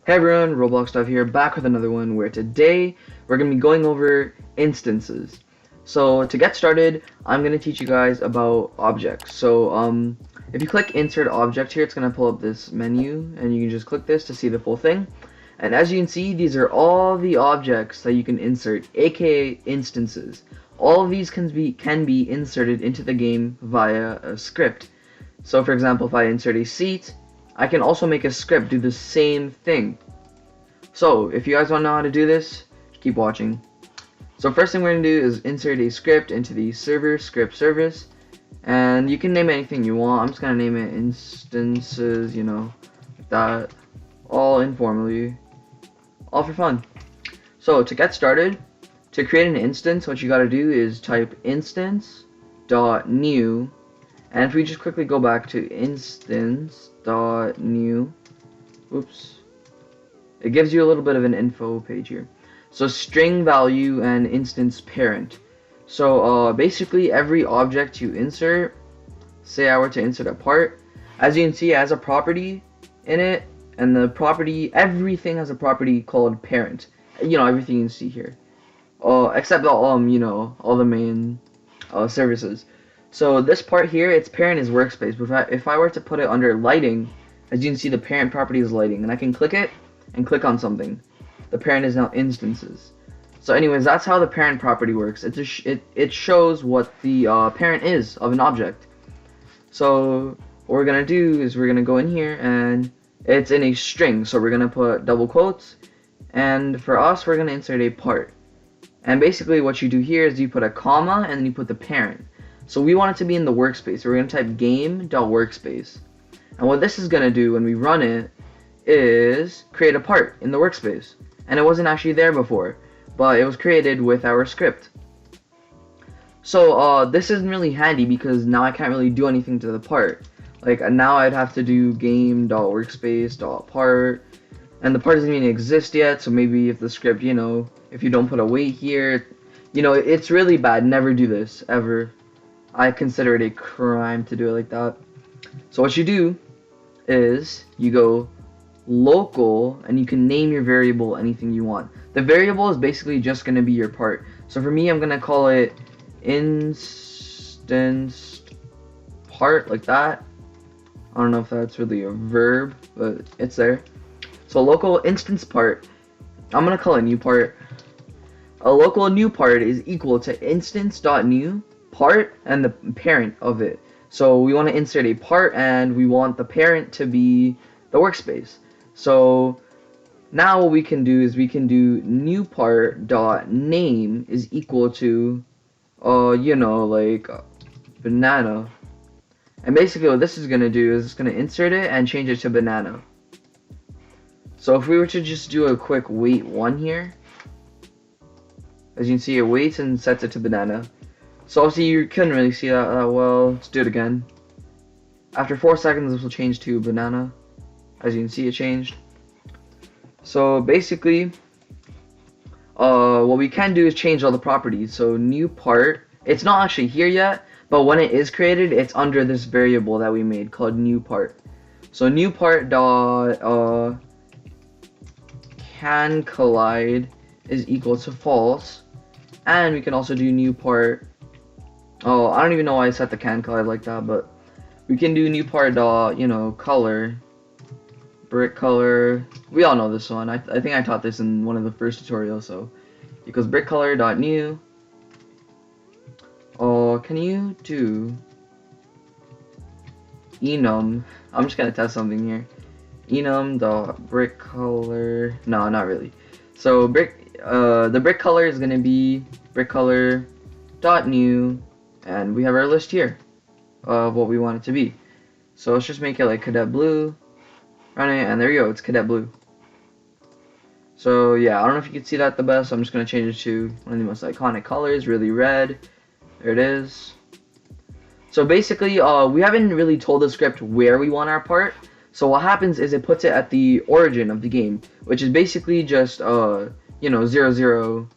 Hey everyone, RobloxDev here, back with another one where today we're going to be going over instances. So to get started, I'm going to teach you guys about objects. So if you click insert object here, it's going to pull up this menu and you can just click this to see the full thing. And as you can see, these are all the objects that you can insert, aka instances. All of these can be inserted into the game via a script. So for example, if I insert a seat, I can also make a script do the same thing. So if you guys want to know how to do this, keep watching. So first thing we're going to do is insert a script into the server script service, and you can name anything you want. I'm just going to name it instances, like that, all informally, all for fun. So to get started, to create an instance, what you got to do is type instance.new. And if we just quickly go back to instance.new, oops, it gives you a little bit of an info page here. So string value and instance parent. So basically every object you insert, say I were to insert a part, as you can see it has a property in it, and the property, everything has a property called parent. Everything you see here. Except all the main services. So this part here, its parent is workspace, but if I were to put it under lighting, as you can see the parent property is lighting, and I can click it and click on something. The parent is now instances. So anyways, that's how the parent property works. It shows what the parent is of an object. So what we're going to do is we're going to go in here, and it's in a string, so we're going to put double quotes, and for us we're going to insert a part. And basically what you do here is you put a comma and then you put the parent. So we want it to be in the workspace. So we're going to type game.workspace. And what this is going to do when we run it is create a part in the workspace. And it wasn't actually there before, but it was created with our script. So this isn't really handy because now I can't really do anything to the part. Like now I'd have to do game.workspace.part, and the part doesn't even exist yet. So maybe if the script, if you don't put a wait here, it's really bad. Never do this ever. I consider it a crime to do it like that. So what you do is you go local and you can name your variable anything you want. The variable is basically just going to be your part. So for me, I'm going to call it instance part, like that. I don't know if that's really a verb, but it's there. So local instance part, I'm going to call it new part. A local new part is equal to instance.new part and the parent of it. So we want to insert a part and we want the parent to be the workspace. So now what we can do is we can do new part dot name is equal to like banana. And basically what this is going to do is it's going to insert it and change it to banana. So if we were to just do a quick wait 1 here, as you can see it waits and sets it to banana. So obviously you couldn't really see that well. Let's do it again. After 4 seconds this will change to banana. As you can see it changed. So basically what we can do is change all the properties. So new part, it's not actually here yet, but when it is created it's under this variable that we made called new part. So new part dot can collide is equal to false, and we can also do new part. Oh, I don't even know why I set the can collide like that, but we can do new part color, brick color. We all know this one. I think I taught this in one of the first tutorials. So equals brick color dot new. Oh, can you do enum? I'm just gonna test something here. Enum dot brick color. No, not really. So the brick color is gonna be brick color dot new. And we have our list here of what we want it to be. So let's just make it like cadet blue. Run it, and there you go, it's cadet blue. So yeah, I don't know if you can see that the best. So I'm just going to change it to one of the most iconic colors, really red. There it is. So basically, we haven't really told the script where we want our part. So what happens is it puts it at the origin of the game, which is basically just 0, 0,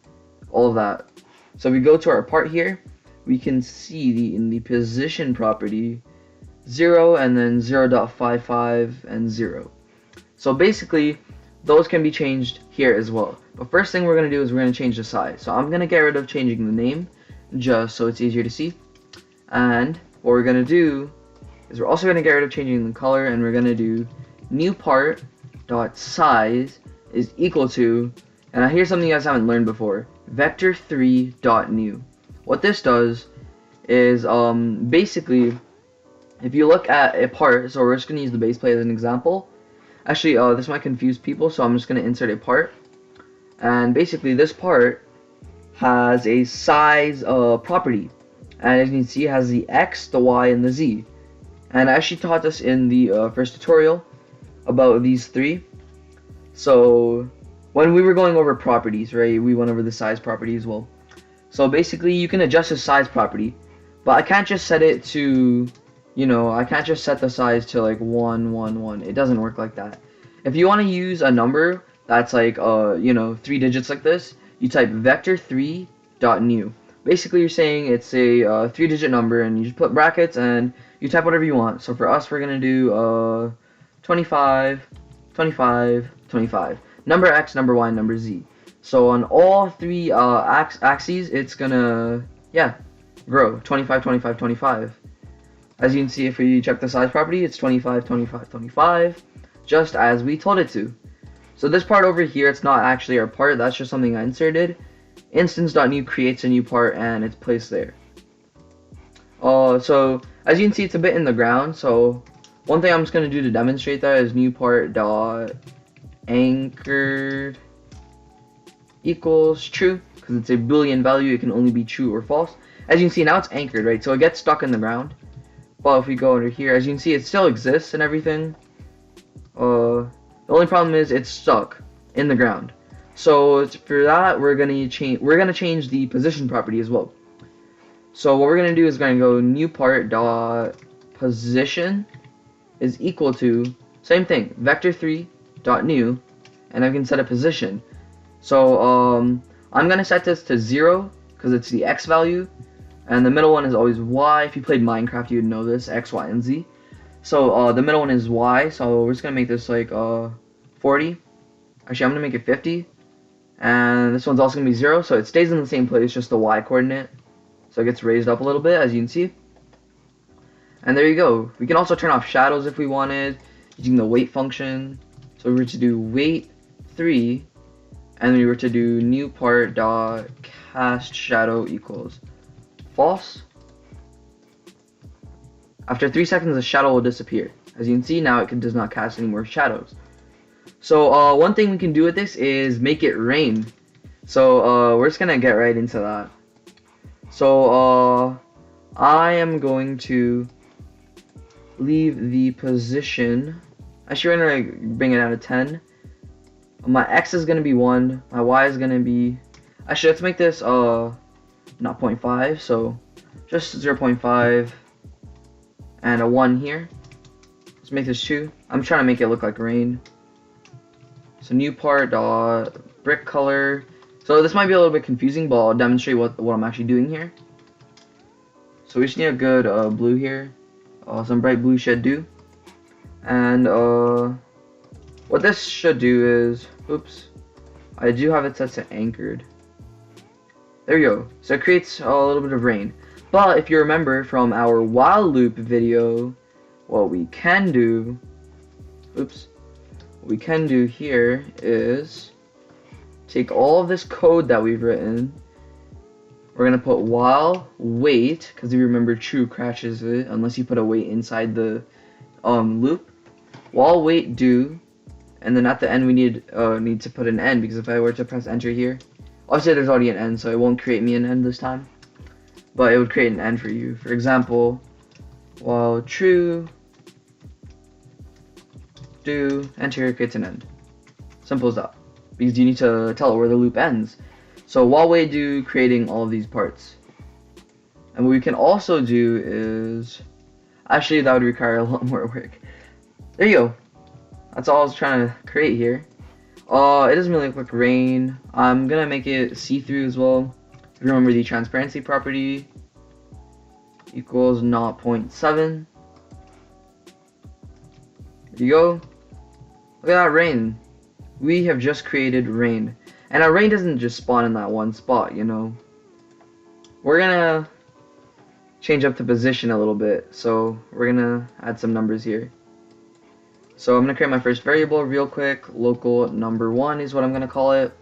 all of that. So we go to our part here. We can see in the position property 0 and then 0.55 and 0. So basically those can be changed here as well. But first thing we're going to do is we're going to change the size. So I'm going to get rid of changing the name just so it's easier to see. And what we're going to do is we're also going to get rid of changing the color, and we're going to do new part dot size is equal to, and here's something you guys haven't learned before, vector3 dot new. What this does is basically, if you look at a part, so we're just going to use the base plate as an example. Actually, this might confuse people, so I'm just going to insert a part. And basically, this part has a size property. And as you can see, it has the X, the Y, and the Z. And I actually taught this in the first tutorial about these three. So when we were going over properties, right, we went over the size property as well. So basically, you can adjust the size property, but I can't just set it to, you know, I can't just set the size to like 1, 1, 1. It doesn't work like that. If you want to use a number that's like, you know, 3 digits like this, you type vector3 dot new. Basically, you're saying it's a 3-digit number, and you just put brackets and you type whatever you want. So for us, we're gonna do 25, 25, 25. Number X, number Y, number Z. So on all 3 axes, it's gonna, yeah, grow 25, 25, 25. As you can see, if we check the size property, it's 25, 25, 25, just as we told it to. So this part over here, it's not actually our part, that's just something I inserted. Instance.new creates a new part and it's placed there. So as you can see, it's a bit in the ground, so one thing I'm just going to do to demonstrate that is new part dot anchored equals true, because it's a Boolean value, it can only be true or false. As you can see, now it's anchored, right? So it gets stuck in the ground. But if we go under here, as you can see, it still exists and everything. The only problem is it's stuck in the ground. So for that, we're gonna change the position property as well. So what we're gonna do is gonna go new part dot position is equal to, same thing, vector3 dot new, and I can set a position. So I'm gonna set this to 0 because it's the X value, and the middle one is always Y. If you played Minecraft, you'd know this, X, Y, and Z. So the middle one is Y, so we're just gonna make this like 40. Actually, I'm gonna make it 50. And this one's also gonna be 0, so it stays in the same place, just the Y coordinate. So it gets raised up a little bit, as you can see. And there you go. We can also turn off shadows if we wanted, using the wait function. So we were to do wait 3, and we were to do new part dot cast shadow equals false. After 3 seconds, the shadow will disappear. As you can see, now it does not cast any more shadows. So one thing we can do with this is make it rain. So we're just gonna get right into that. So I am going to leave the position. Actually, we're gonna bring it down to 10. My X is gonna be 1. My Y is gonna be. Actually, let's make this not 0.5. So just 0.5 and a 1 here. Let's make this 2. I'm trying to make it look like rain. So new part dot brick color. So this might be a little bit confusing, but I'll demonstrate what I'm actually doing here. So we just need a good blue here. Some bright blue should do. And what this should do is, oops, I do have it set to anchored. There you go. So it creates a little bit of rain. But if you remember from our while loop video, what we can do, oops, what we can do here is take all of this code that we've written. We're gonna put while wait, because if you remember, true crashes it unless you put a wait inside the loop. While wait do, and then at the end we need to put an end, because if I were to press enter here, obviously there's already an end, so it won't create me an end this time, but it would create an end for you. For example, while true do enter creates an end. Simple as that, because you need to tell it where the loop ends. So while we do creating all of these parts, and what we can also do is, actually that would require a lot more work. There you go. That's all I was trying to create here. It doesn't really look like rain. I'm gonna make it see-through as well. If you remember, the transparency property equals 0.7. There you go. Look at that rain. we have just created rain. And our rain doesn't just spawn in that one spot, you know. We're gonna change up the position a little bit. So we're gonna add some numbers here. So I'm gonna create my first variable real quick. Local number1 is what I'm gonna call it.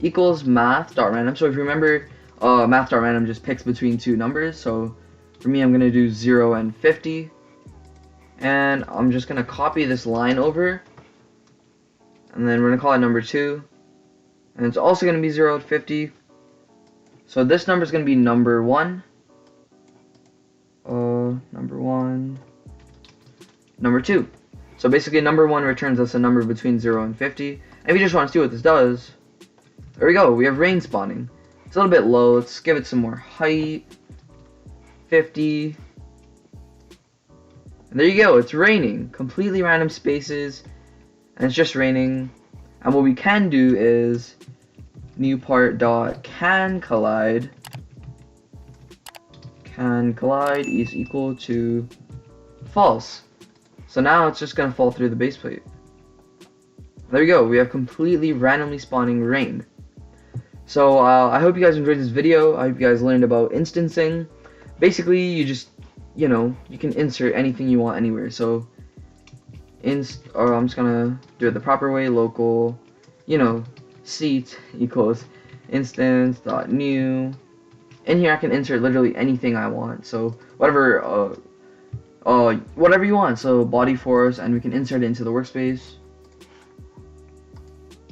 Equals math.random. So if you remember, math.random just picks between two numbers. So for me, I'm gonna do 0 and 50. And I'm just gonna copy this line over. And then we're gonna call it number2. And it's also gonna be 0 and 50. So this number is gonna be number1. Number1. Number2. So basically number1 returns us a number between 0 and 50. And if you just want to see what this does, there we go, we have rain spawning. It's a little bit low, let's give it some more height. 50. And there you go, it's raining. Completely random spaces. And it's just raining. And what we can do is new part dot can collide is equal to false. So now it's just gonna fall through the base plate. There we go, we have completely randomly spawning rain. So I hope you guys enjoyed this video. I hope you guys learned about instancing. Basically, you just, you know, you can insert anything you want anywhere. So I'm just gonna do it the proper way. Local, you know, seat equals instance.new. In here I can insert literally anything I want. So whatever whatever you want. So body force, and we can insert it into the workspace.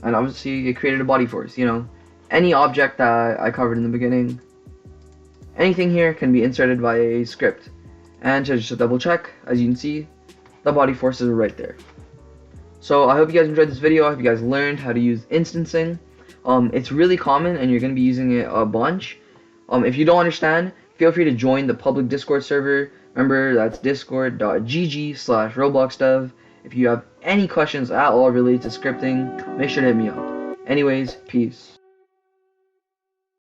And obviously it created a body force, you know. Any object that I covered in the beginning. Anything here can be inserted by a script. And to just double check, as you can see, the body forces are right there. So I hope you guys enjoyed this video. I hope you guys learned how to use instancing. It's really common and you're going to be using it a bunch. If you don't understand, feel free to join the public Discord server. Remember, that's discord.gg/RobloxDev. If you have any questions at all related to scripting, make sure to hit me up. Anyways, peace.